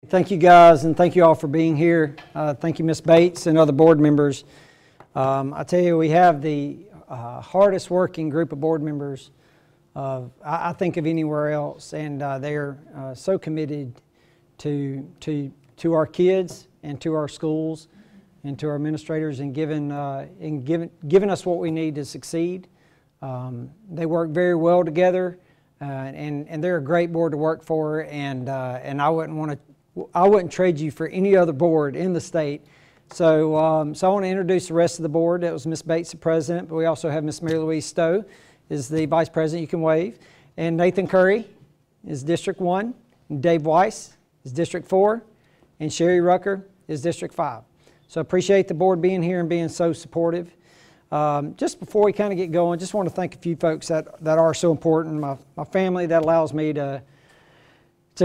Thank you guys, and thank you all for being here. Thank you, Ms. Bates and other board members. I tell you, we have the hardest working group of board members I think of anywhere else, and they're so committed to our kids and to our schools and to our administrators, and giving us what we need to succeed. They work very well together, and they're a great board to work for, and I wouldn't trade you for any other board in the state. So I want to introduce the rest of the board. That was Ms. Bates, the president, but we also have Ms. Mary Louise Stowe is the vice president. You can wave. And Nathan Curry is District 1. And Dave Weiss is District 4. And Sherry Rucker is District 5. So I appreciate the board being here and being so supportive. Just before we kind of get going, just want to thank a few folks that are so important. My family that allows me to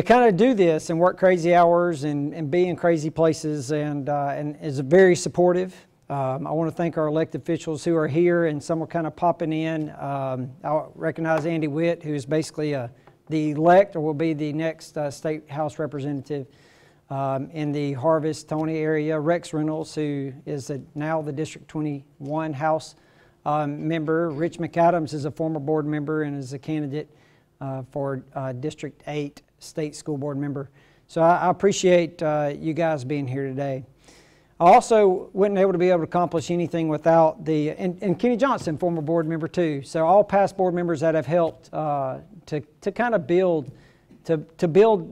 kind of do this and work crazy hours and be in crazy places, and is very supportive. I want to thank our elected officials who are here, and some are kind of popping in. I recognize Andy Witt, who is basically the elect, or will be the next state house representative in the Harvest Tony area. Rex Reynolds, who is now the District 21 House member. Rich McAdams is a former board member and is a candidate for District 8 State School Board member. So I appreciate you guys being here today. I also wasn't able to accomplish anything without and Kenny Johnson, former board member too. So all past board members that have helped to kind of build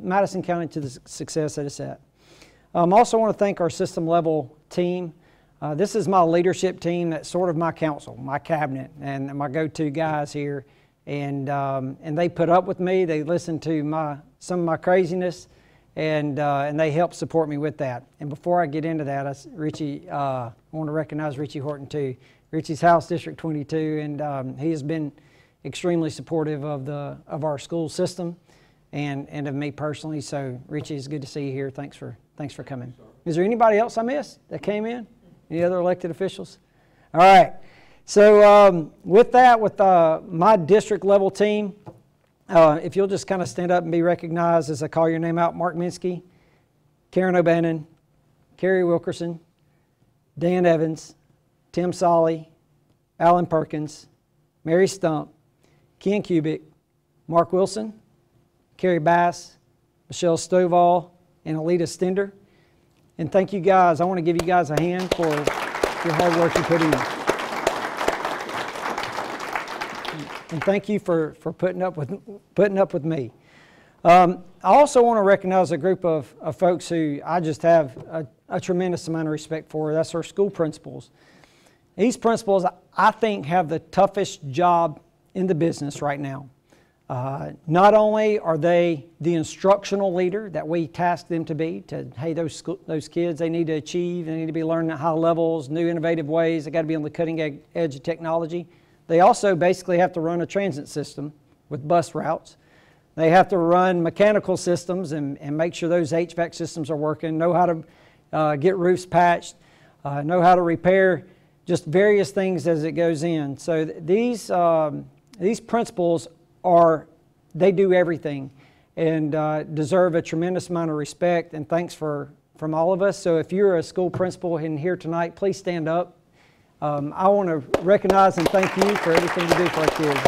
Madison County to the success that it's at. I also want to thank our system level team. This is my leadership team. That's sort of my council, my cabinet, and my go-to guys here. And they put up with me. They listen to some of my craziness, and they help support me with that. And before I get into that, I want to recognize Richie Horton too. Richie's House District 22, and he has been extremely supportive of our school system and of me personally. So Richie, it's good to see you here. Thanks for coming. Is there anybody else I missed that came in? Any other elected officials? All right. So with my district level team, if you'll just kind of stand up and be recognized as I call your name out: Mark Minsky, Karen O'Bannon, Carrie Wilkerson, Dan Evans, Tim Solly, Alan Perkins, Mary Stump, Ken Kubik, Mark Wilson, Carrie Bass, Michelle Stovall, and Alita Stender. And thank you guys. I want to give you guys a hand for your hard work you put in. And thank you for putting up with me. I also want to recognize a group of folks who I just have a tremendous amount of respect for. That's our school principals. These principals, I think, have the toughest job in the business right now. Not only are they the instructional leader that we task them to be, hey, those kids, they need to achieve, they need to be learning at high levels, new innovative ways, they got to be on the cutting edge of technology. They also basically have to run a transit system with bus routes. They have to run mechanical systems and make sure those HVAC systems are working, know how to get roofs patched, know how to repair just various things as it goes in. So these principals they do everything and deserve a tremendous amount of respect and thanks from all of us. So if you're a school principal in here tonight, please stand up. I want to recognize and thank you for everything you do for our kids.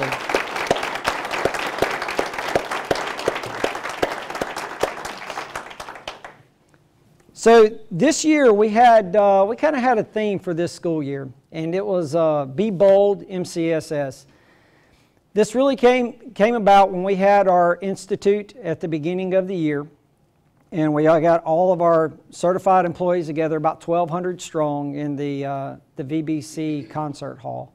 So this year we kind of had a theme for this school year, and it was Be Bold MCSS. This really came about when we had our institute at the beginning of the year, and we got all of our certified employees together, about 1,200 strong, in the VBC concert hall.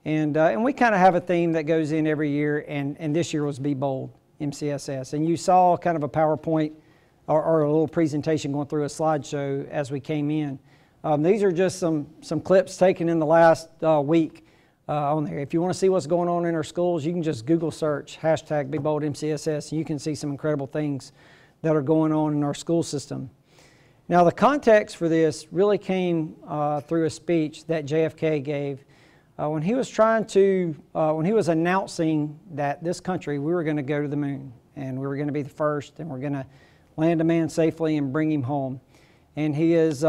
And we kind of have a theme that goes in every year, and this year was Be Bold MCSS. And you saw kind of a PowerPoint or a little presentation going through a slideshow as we came in. These are just some clips taken in the last week on there. If you want to see what's going on in our schools, you can just Google search #BeBoldMCSS, and you can see some incredible things that are going on in our school system. Now, the context for this really came through a speech that JFK gave when he was when he was announcing that this country, we were going to go to the moon, and we were going to be the first, and we're going to land a man safely and bring him home. And he's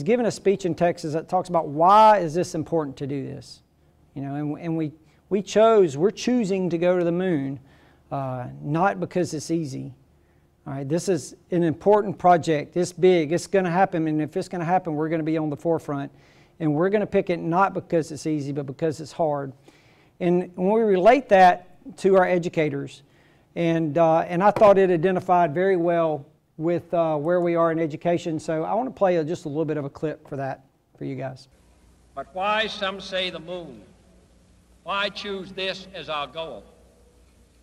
given a speech in Texas that talks about why is this important to do this. You know, and we're choosing to go to the moon, not because it's easy. All right, this is an important project. It's big. It's going to happen, and if it's going to happen, we're going to be on the forefront. And we're going to pick it not because it's easy, but because it's hard. And when we relate that to our educators, and I thought it identified very well with where we are in education. So I want to play just a little bit of a clip for that for you guys. But why, some say, the moon? Why choose this as our goal?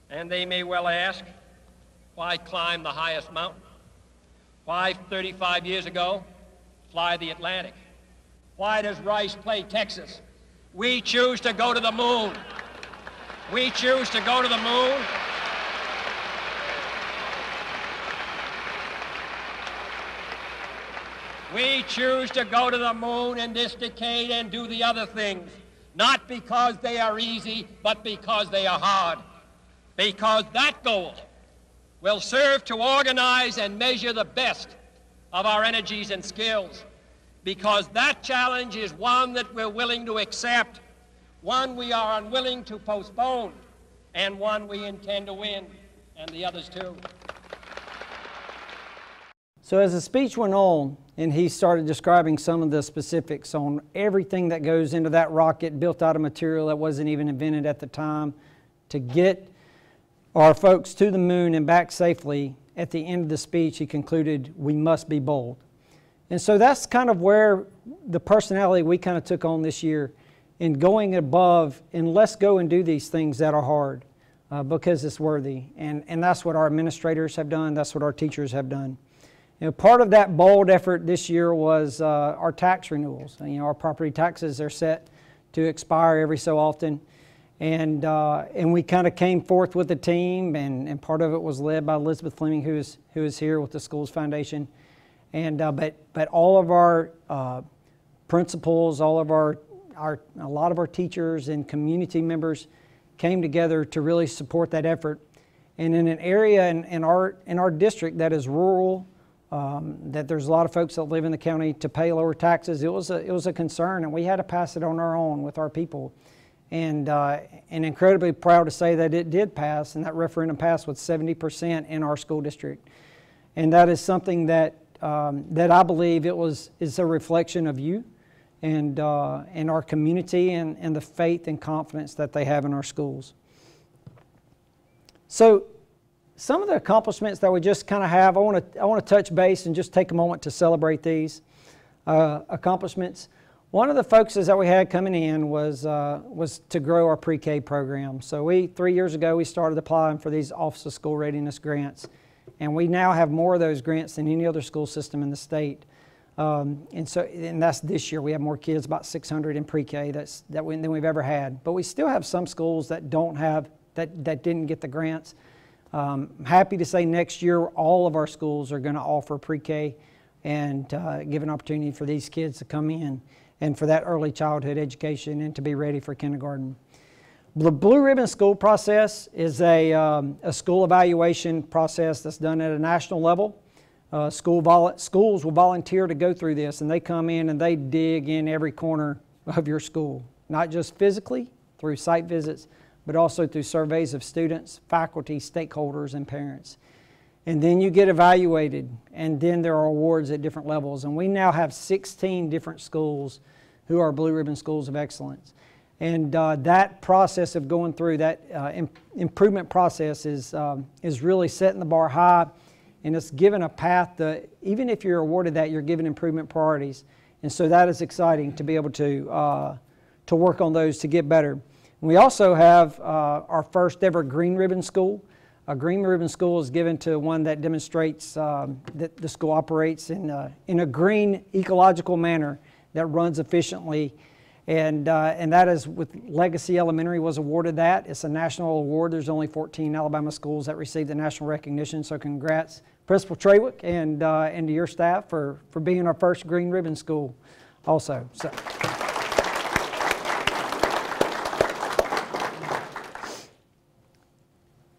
And they may well ask, why climb the highest mountain? Why, 35 years ago, fly the Atlantic? Why does Rice play Texas? We choose to go to the moon. We choose to go to the moon. We choose to go to the moon in this decade and do the other things, not because they are easy, but because they are hard. Because that goal will serve to organize and measure the best of our energies and skills. Because that challenge is one that we're willing to accept, one we are unwilling to postpone, and one we intend to win, and the others too. So as the speech went on, and he started describing some of the specifics on everything that goes into that rocket built out of material that wasn't even invented at the time to get our folks to the moon and back safely, at the end of the speech he concluded, we must be bold. And so that's kind of where the personality we kind of took on this year in going above, and let's go and do these things that are hard because it's worthy. And that's what our administrators have done, that's what our teachers have done. You know, part of that bold effort this year was our tax renewals. You know, our property taxes are set to expire every so often. And we kind of came forth with a team, and part of it was led by Elizabeth Fleming, who is here with the Schools Foundation. And but all of our principals, all of a lot of our teachers and community members came together to really support that effort. And in an area in our district that is rural, that there's a lot of folks that live in the county to pay lower taxes, it was a concern, and we had to pass it on our own with our people. And incredibly proud to say that it did pass, and that referendum passed with 70% in our school district. And that is something that I believe is a reflection of you and our community and the faith and confidence that they have in our schools. So some of the accomplishments that we just kind of have, I want to touch base and just take a moment to celebrate these accomplishments. One of the focuses that we had coming in was to grow our pre-K program. So 3 years ago, we started applying for these Office of School Readiness grants. And we now have more of those grants than any other school system in the state. And that's this year. We have more kids, about 600 in pre-K than we've ever had. But we still have some schools that don't have, that didn't get the grants. I'm happy to say next year all of our schools are going to offer pre-K and give an opportunity for these kids to come in and for that early childhood education and to be ready for kindergarten. The Blue Ribbon School process is a school evaluation process that's done at a national level. Schools will volunteer to go through this, and they come in and they dig in every corner of your school, not just physically through site visits, but also through surveys of students, faculty, stakeholders, and parents. And then you get evaluated, and then there are awards at different levels. And we now have 16 different schools who are Blue Ribbon Schools of Excellence. And that process of going through that improvement process is really setting the bar high, and it's given a path that even if you're awarded that, you're given improvement priorities. And so that is exciting to be able to work on those to get better. And we also have our first ever Green Ribbon School. A Green Ribbon School is given to one that demonstrates that the school operates in a green, ecological manner that runs efficiently. And that is with Legacy Elementary was awarded that. It's a national award. There's only 14 Alabama schools that receive the national recognition. So congrats, Principal Trawick and to your staff for being our first Green Ribbon School also. So.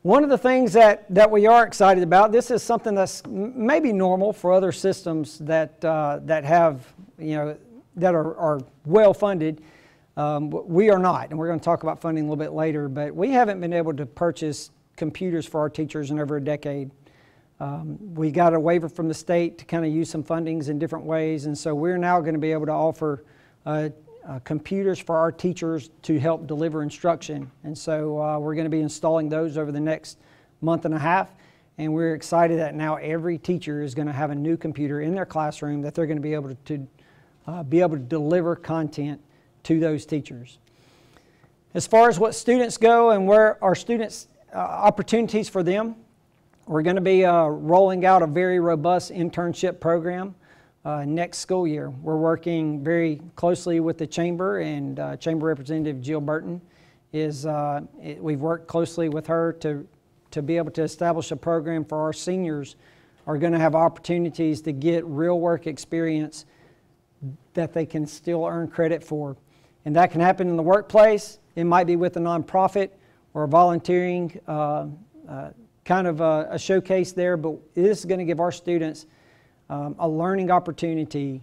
One of the things that we are excited about, this is something that's maybe normal for other systems that have, that are well funded. We are not, and we're going to talk about funding a little bit later, but we haven't been able to purchase computers for our teachers in over a decade. We got a waiver from the state to kind of use some fundings in different ways, and so we're now going to be able to offer computers for our teachers to help deliver instruction. And so we're going to be installing those over the next month and a half, and we're excited that now every teacher is going to have a new computer in their classroom that they're going to be able to deliver content to those teachers. As far as what students go and where our students opportunities for them, we're going to be rolling out a very robust internship program next school year. We're working very closely with the Chamber, and Chamber Representative Jill Burton we've worked closely with her to be able to establish a program for our seniors are going to have opportunities to get real work experience that they can still earn credit for. And that can happen in the workplace. It might be with a nonprofit or a volunteering kind of a showcase there, but this is going to give our students a learning opportunity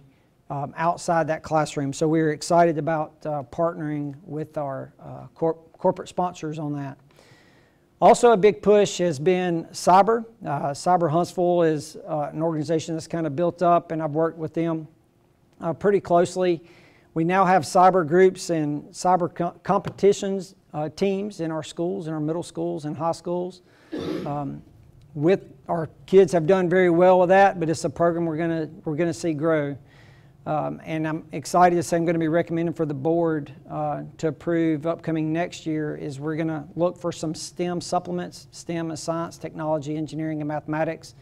outside that classroom. So we're excited about partnering with our corporate sponsors on that. Also a big push has been cyber. Cyber Huntsville is an organization that's kind of built up, and I've worked with them pretty closely. We now have cyber groups and cyber competitions teams in our schools, in our middle schools and high schools. With our kids have done very well with that, but it's a program we're gonna see grow. And I'm excited to say I'm going to be recommending for the board to approve upcoming next year is we're going to look for some STEM supplements, STEM is science, technology, engineering, and mathematics,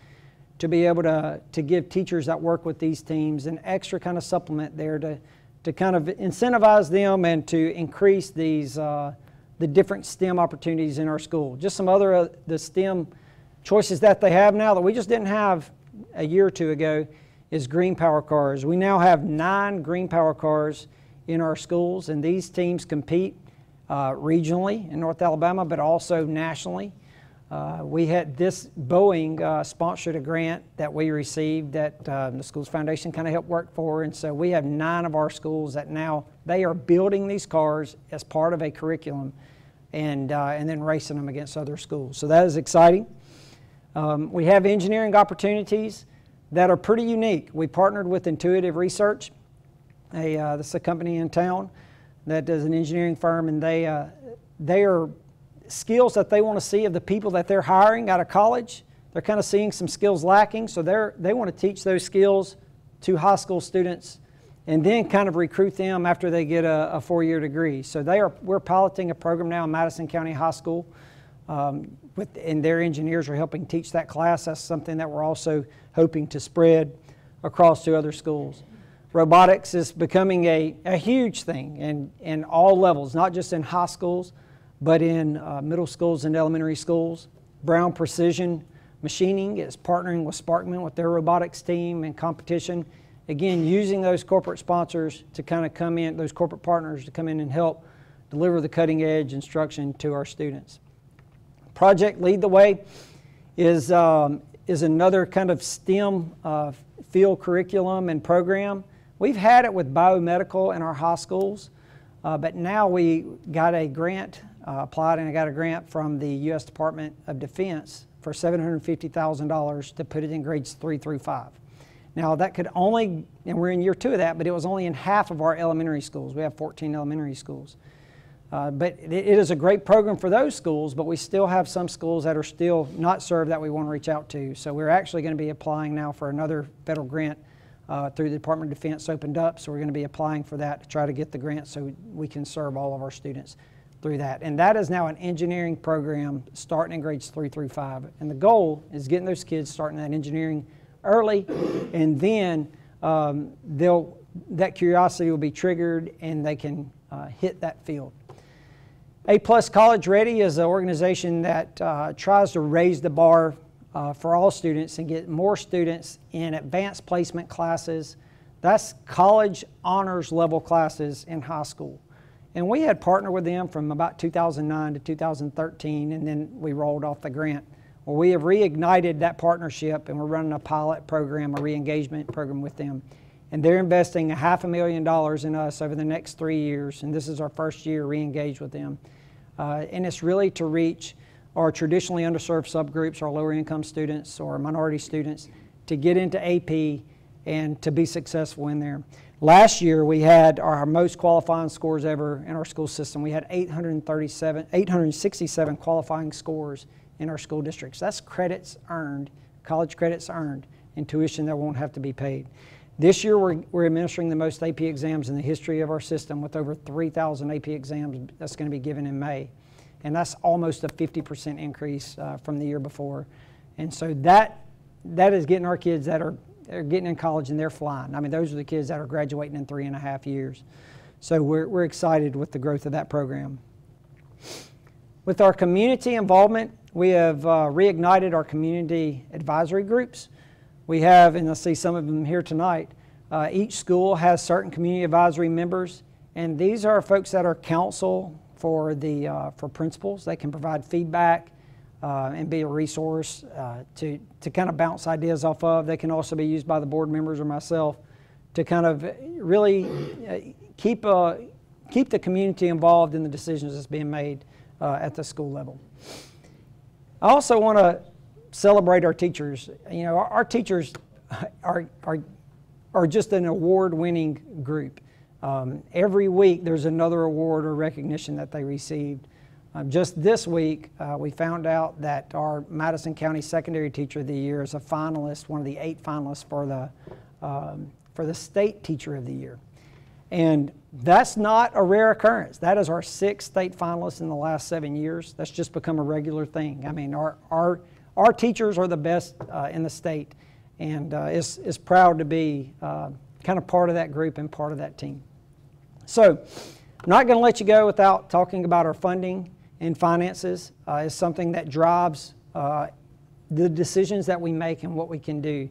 to be able to give teachers that work with these teams an extra kind of supplement there to kind of incentivize them and to increase these the different STEM opportunities in our school. Just some other the STEM choices that they have now that we just didn't have a year or two ago is green power cars. We now have 9 green power cars in our schools, and these teams compete regionally in North Alabama, but also nationally. We had this Boeing sponsored a grant that we received that the Schools Foundation kind of helped work for, and so we have 9 of our schools that now they are building these cars as part of a curriculum and then racing them against other schools. So that is exciting. We have engineering opportunities that are pretty unique. We partnered with Intuitive Research. This is a company in town that does an engineering firm, and they are skills that they want to see of the people that they're hiring out of college. They're kind of seeing some skills lacking, so they want to teach those skills to high school students and then kind of recruit them after they get a 4-year degree. So we're piloting a program now in Madison County High School, and their engineers are helping teach that class. That's something that we're also hoping to spread across to other schools. Robotics is becoming a huge thing in all levels, not just in high schools, but in middle schools and elementary schools. Brown Precision Machining is partnering with Sparkman with their robotics team and competition. Again, using those corporate sponsors to kind of come in, those corporate partners to come in and help deliver the cutting edge instruction to our students. Project Lead the Way is another kind of STEM field curriculum and program. We've had it with biomedical in our high schools, but now we got a grant, applied and I got a grant from the U.S. Department of Defense for $750,000 to put it in grades 3 through 5. Now that could only, and we're in year 2 of that, but it was only in half of our elementary schools. We have 14 elementary schools. But it is a great program for those schools, but we still have some schools that are still not served that we want to reach out to. So we're actually going to be applying now for another federal grant through the Department of Defense opened up. So we're going to be applying for that to try to get the grant so we can serve all of our students through that. And that is now an engineering program starting in grades 3 through 5. And the goal is getting those kids starting that engineering early, and then that curiosity will be triggered and they can hit that field. A+ College Ready is an organization that tries to raise the bar for all students and get more students in advanced placement classes. That's college honors level classes in high school. And we had partnered with them from about 2009 to 2013, and then we rolled off the grant. Well, we have reignited that partnership, and we're running a pilot program, a re-engagement program with them. And they're investing $500,000 in us over the next 3 years, and this is our first year re-engaged with them. And it's really to reach our traditionally underserved subgroups, our lower income students or minority students, to get into AP and to be successful in there. Last year we had our most qualifying scores ever in our school system. We had 867 qualifying scores in our school districts. That's credits earned, college credits earned, and tuition that won't have to be paid. This year we're administering the most AP exams in the history of our system, with over 3,000 AP exams that's going to be given in May. And that's almost a 50% increase from the year before. And so that is getting our kids that are getting in college and they're flying. I mean, those are the kids that are graduating in 3.5 years. So we're excited with the growth of that program. With our community involvement, we have reignited our community advisory groups. We have, and I see some of them here tonight, each school has certain community advisory members, and these are folks that are counsel for principals. They can provide feedback and be a resource to kind of bounce ideas off of. They can also be used by the board members or myself to kind of really keep the community involved in the decisions that's being made at the school level. I also want to celebrate our teachers. You know, our teachers are just an award-winning group. Every week there's another award or recognition that they received. Just this week we found out that our Madison County Secondary Teacher of the Year is a finalist, one of the 8 finalists for the State Teacher of the Year. And that's not a rare occurrence. That is our 6th state finalist in the last 7 years. That's just become a regular thing. I mean, our teachers are the best in the state, and is proud to be kind of part of that group and part of that team. So I'm not going to let you go without talking about our funding and finances. It's something that drives the decisions that we make and what we can do.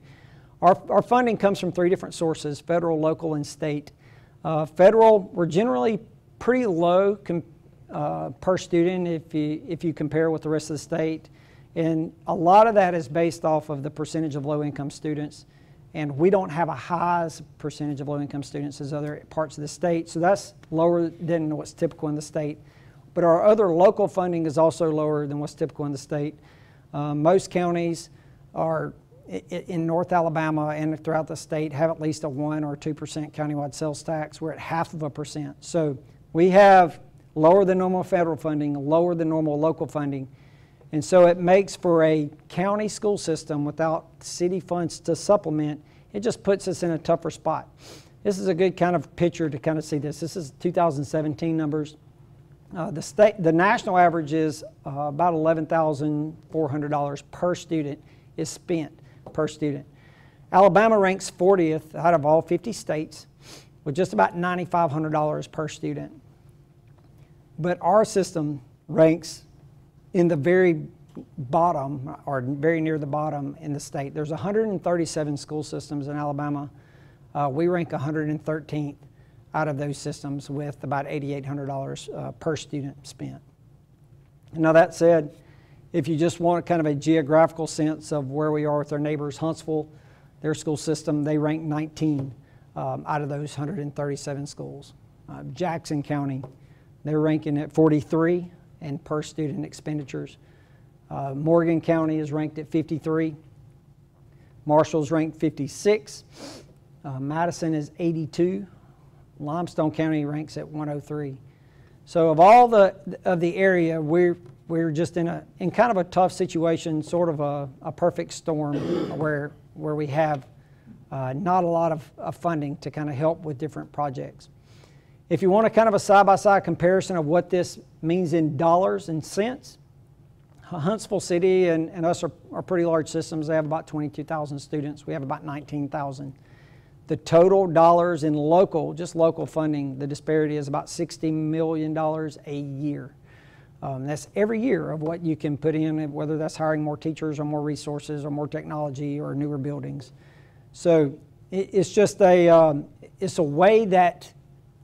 Our funding comes from 3 different sources: federal, local, and state. Federal, we're generally pretty low per student if you compare with the rest of the state. And a lot of that is based off of the percentage of low-income students. And we don't have a high percentage of low-income students as other parts of the state, so that's lower than what's typical in the state. But our other local funding is also lower than what's typical in the state. Most counties are in North Alabama and throughout the state have at least a 1 or 2% countywide sales tax. We're at 0.5%. So we have lower than normal federal funding, lower than normal local funding. And so it makes for a county school system without city funds to supplement. It just puts us in a tougher spot. This is a good kind of picture to kind of see this. This is 2017 numbers. The national average is about $11,400 per student is spent per student. Alabama ranks 40th out of all 50 states with just about $9,500 per student. But our system ranks in the very bottom, or very near the bottom in the state. There's 137 school systems in Alabama. We rank 113th out of those systems with about $8,800 per student spent. Now that said, if you just want kind of a geographical sense of where we are with our neighbors, Huntsville, their school system, they rank 19 out of those 137 schools. Jackson County, they're ranking at 43 in per student expenditures. Morgan County is ranked at 53. Marshall's ranked 56. Madison is 82. Limestone County ranks at 103. So of all the area, we're just in kind of a tough situation, sort of a perfect storm where we have not a lot of funding to kind of help with different projects. If you want a kind of a side-by-side comparison of what this means in dollars and cents, Huntsville City and us are pretty large systems. They have about 22,000 students. We have about 19,000. The total dollars in just local funding, the disparity is about $60 million a year. That's every year of what you can put in, whether that's hiring more teachers or more resources or more technology or newer buildings. So it's just it's a way that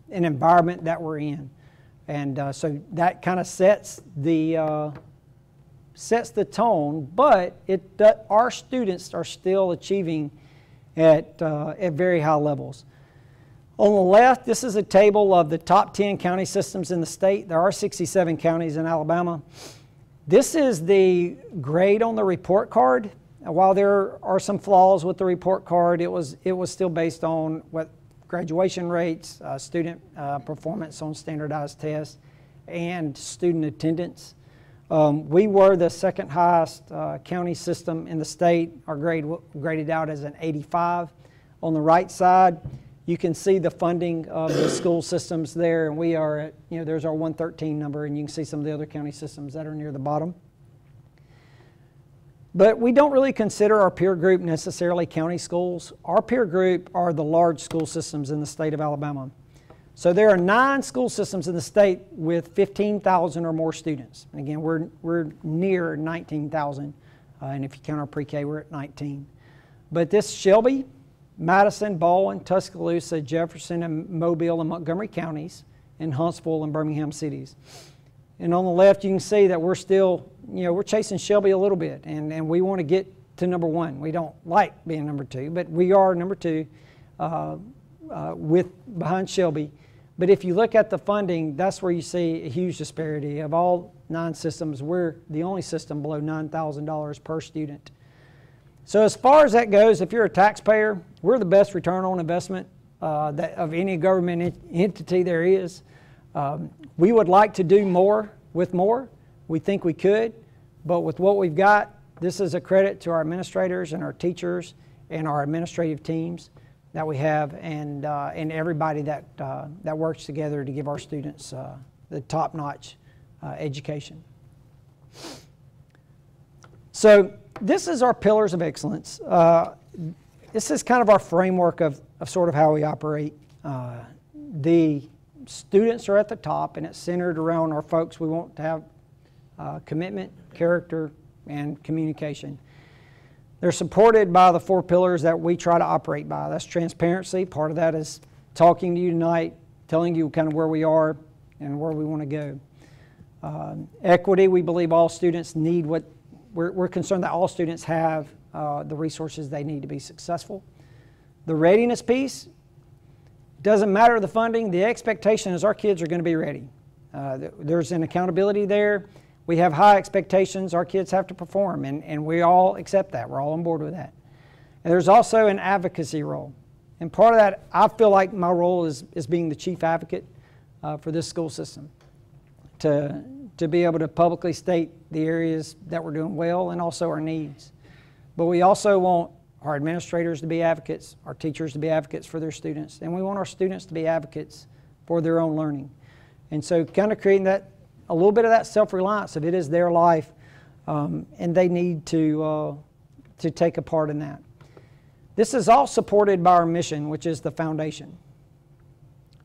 an environment that we're in. And so that kind of sets the tone, but our students are still achieving at very high levels. On the left, this is a table of the top 10 county systems in the state. There are 67 counties in Alabama. This is the grade on the report card. While there are some flaws with the report card, it was still based on what graduation rates, student performance on standardized tests, and student attendance. We were the second highest county system in the state. Our grade graded out as an 85. On the right side, you can see the funding of the school systems there, and we are at, there's our 113 number, and you can see some of the other county systems that are near the bottom. But we don't really consider our peer group necessarily county schools. Our peer group are the large school systems in the state of Alabama. So there are 9 school systems in the state with 15,000 or more students. And again, we're near 19,000, and if you count our pre-K, we're at 19. But this Shelby, Madison, Baldwin, Tuscaloosa, Jefferson, and Mobile and Montgomery counties, and Huntsville and Birmingham cities. And on the left, you can see that we're still, we're chasing Shelby a little bit, and we want to get to number 1. We don't like being number 2, but we are number 2 behind Shelby. But if you look at the funding, that's where you see a huge disparity. Of all 9 systems, we're the only system below $9,000 per student. So as far as that goes, if you're a taxpayer, we're the best return on investment of any government entity there is. We would like to do more with more. We think we could, but with what we've got, this is a credit to our administrators and our teachers and our administrative teams that we have, and everybody that works together to give our students the top-notch education. So this is our pillars of excellence. This is kind of our framework of sort of how we operate. The students are at the top, and it's centered around our folks. We want to have commitment, character, and communication. They're supported by the 4 pillars that we try to operate by. That's transparency. Part of that is talking to you tonight, telling you kind of where we are and where we want to go. Equity, we believe all students need what we're concerned that all students have the resources they need to be successful. The readiness piece, doesn't matter the funding, the expectation is our kids are going to be ready. There's an accountability there. We have high expectations. Our kids have to perform, and we all accept that. We're all on board with that. And there's also an advocacy role. And part of that, I feel like my role is being the chief advocate for this school system, to be able to publicly state the areas that we're doing well and also our needs. But we also want our administrators to be advocates, our teachers to be advocates for their students, and we want our students to be advocates for their own learning. And so kind of creating that, a little bit of that self-reliance of it is their life, and they need to take a part in that. This is all supported by our mission, which is the foundation.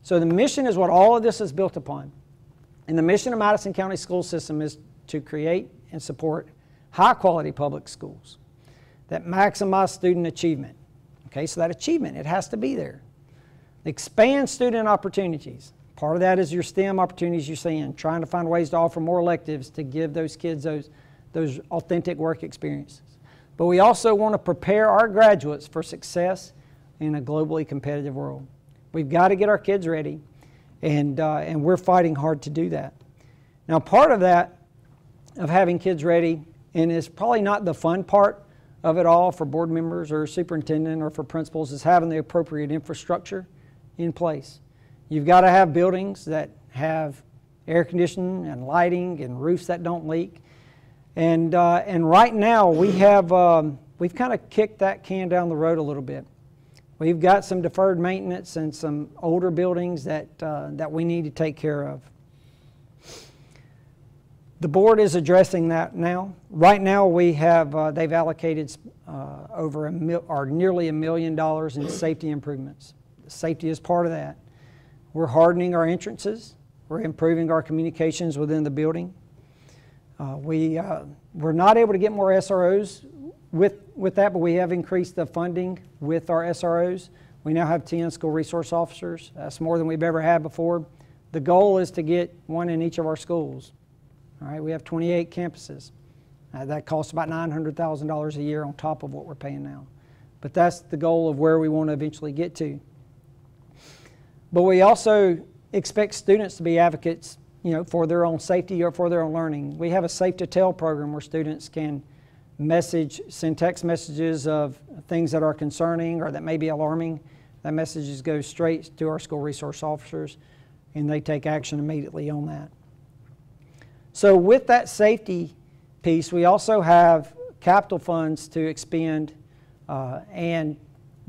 So the mission is what all of this is built upon. And the mission of Madison County School System is to create and support high-quality public schools that maximize student achievement. Okay, so that achievement, it has to be there. Expand student opportunities. Part of that is your STEM opportunities you're seeing, trying to find ways to offer more electives to give those kids those authentic work experiences. But we also want to prepare our graduates for success in a globally competitive world. We've got to get our kids ready, and we're fighting hard to do that. Now, part of that, of having kids ready, and it's probably not the fun part of it all for board members or superintendent or for principals, is having the appropriate infrastructure in place. You've got to have buildings that have air conditioning and lighting and roofs that don't leak. And right now we've kind of kicked that can down the road a little bit. We've got some deferred maintenance and some older buildings that we need to take care of. The board is addressing that now. Right now we have, they've allocated nearly $1 million in safety improvements. Safety is part of that. We're hardening our entrances. We're improving our communications within the building. We're not able to get more SROs with that, but we have increased the funding with our SROs. We now have 10 school resource officers. That's more than we've ever had before. The goal is to get one in each of our schools. All right, we have 28 campuses. That costs about $900,000 a year on top of what we're paying now. But that's the goal of where we want to eventually get to. But we also expect students to be advocates, for their own safety or for their own learning. We have a Safe to Tell program where students can send text messages of things that are concerning or that may be alarming. That messages go straight to our school resource officers, and they take action immediately on that. So with that safety piece, we also have capital funds to expend, and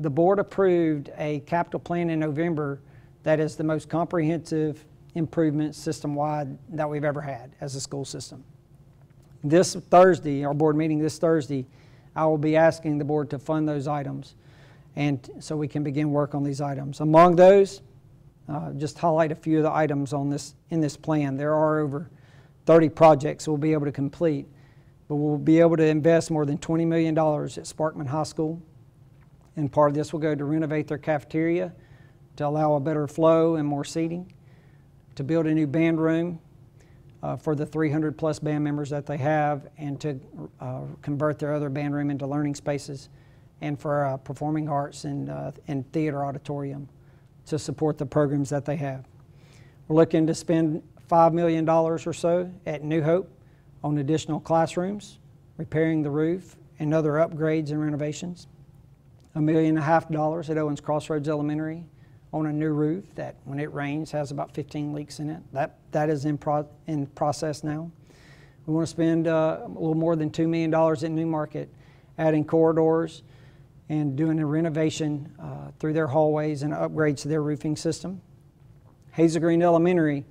the board approved a capital plan in November that is the most comprehensive improvement system-wide that we've ever had as a school system. This Thursday, our board meeting this Thursday, I will be asking the board to fund those items, and so we can begin work on these items. Among those, just highlight a few of the items in this plan. There are over 30 projects we'll be able to complete, but we'll be able to invest more than $20 million at Sparkman High School, and part of this will go to renovate their cafeteria to allow a better flow and more seating, to build a new band room for the 300 plus band members that they have, and to convert their other band room into learning spaces, and for performing arts and theater auditorium to support the programs that they have. We're looking to spend $5 million or so at New Hope on additional classrooms, repairing the roof, and other upgrades and renovations. $1.5 million at Owens Crossroads Elementary on a new roof that, when it rains, has about 15 leaks in it. That is in process now. We want to spend a little more than $2 million at Newmarket, adding corridors and doing a renovation through their hallways and upgrades to their roofing system. Hazel Green Elementary,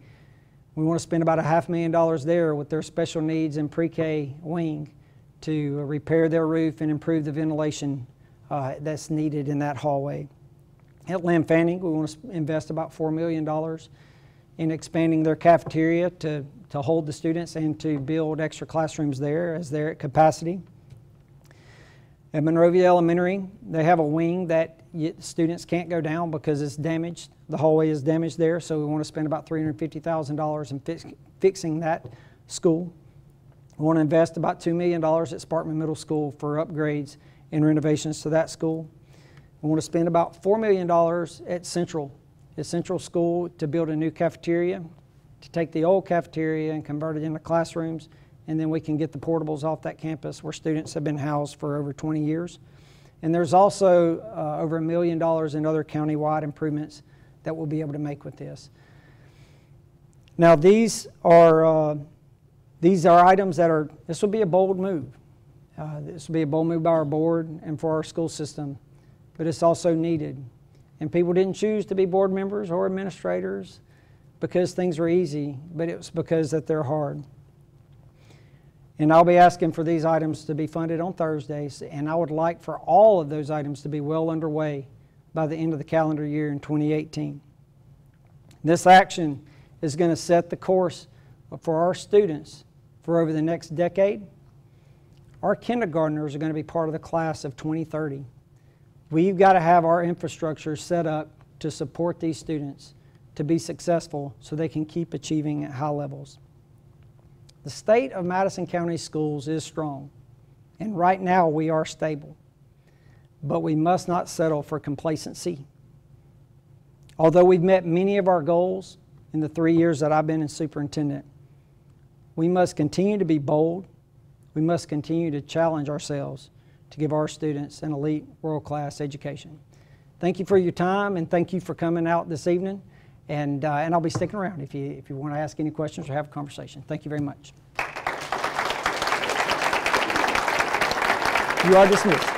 we want to spend about $500,000 there with their special needs and pre-K wing to repair their roof and improve the ventilation that's needed in that hallway. At Lamb Fanning, we want to invest about $4 million in expanding their cafeteria to hold the students and to build extra classrooms there as they're at capacity. At Monrovia Elementary, they have a wing that students can't go down because it's damaged. The hallway is damaged there, so we want to spend about $350,000 in fixing that school. We want to invest about $2 million at Sparkman Middle School for upgrades and renovations to that school. We want to spend about $4 million at Central School to build a new cafeteria, to take the old cafeteria and convert it into classrooms, and then we can get the portables off that campus where students have been housed for over 20 years. And there's also over $1 million in other county-wide improvements that we'll be able to make with this. Now these are items that this will be a bold move. This will be a bold move by our board and for our school system, but it's also needed. And people didn't choose to be board members or administrators because things are easy, but it was because that they're hard. And I'll be asking for these items to be funded on Thursdays, and I would like for all of those items to be well underway by the end of the calendar year in 2018. This action is going to set the course for our students for over the next decade. Our kindergartners are going to be part of the class of 2030. We've got to have our infrastructure set up to support these students to be successful so they can keep achieving at high levels. The state of Madison County schools is strong, and right now we are stable, but we must not settle for complacency. Although we've met many of our goals in the 3 years that I've been in superintendent, we must continue to be bold. We must continue to challenge ourselves to give our students an elite, world-class education. Thank you for your time, and thank you for coming out this evening. And I'll be sticking around if you want to ask any questions or have a conversation. Thank you very much. You are dismissed.